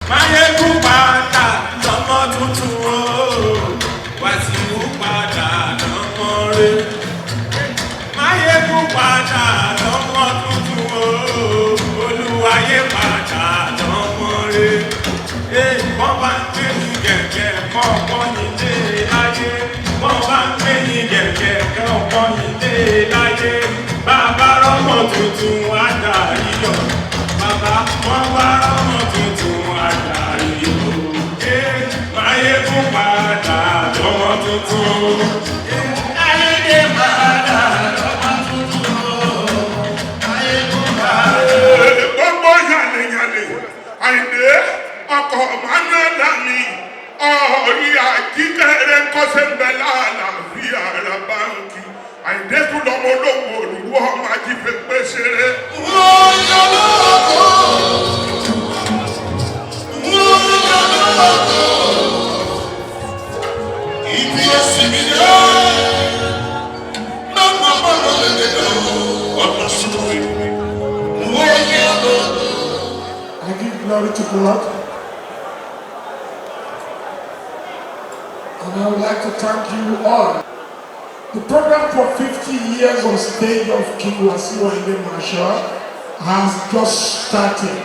Máyégún padà lọ́mọ tuntun o. Wasiu padà lọ́mọ rẹ̀. Máyégún padà lọ́mọ tuntun o. Olúwayé padà lọ́mọ rẹ̀. Wọ́n bá ń gbé ní gẹ̀gẹ̀ kọ́kọ́ yìí dé láyé. Wọ́n bá ń gbé ní gẹ̀gẹ̀ kọ́kọ́ yìí dé láyé. Bàbá rọ́mọ tuntun adarí yọ. Bàbá wọ́n bá rọ́mọ tuntun adarí yọ. Máyégún padà lọ́mọ tuntun. Ayinde padà lọ́mọ tuntun. Máyégún padà. Gbogbo yàlẹ̀yàlẹ̀ Ayinde ọkọ̀ Manuela mi ọ̀rí àjíkẹ́rẹ́ kọ́sẹ̀mbẹ́lá àlàáfíà ara báńkì Ayinde tún lọ́mọ olówó olùwú ọmọ ajífẹ́ pé ṣeré. Ibi ìsinmi ni ó lọ́gbọ̀n bọ́lọ̀ lẹ́gbẹ̀ẹ́ ọ̀pọ̀ sórí. I give glory to God. And I would like to thank you all. The program for 50 years on stage of King Wasiu Ayinde Marshall has just started.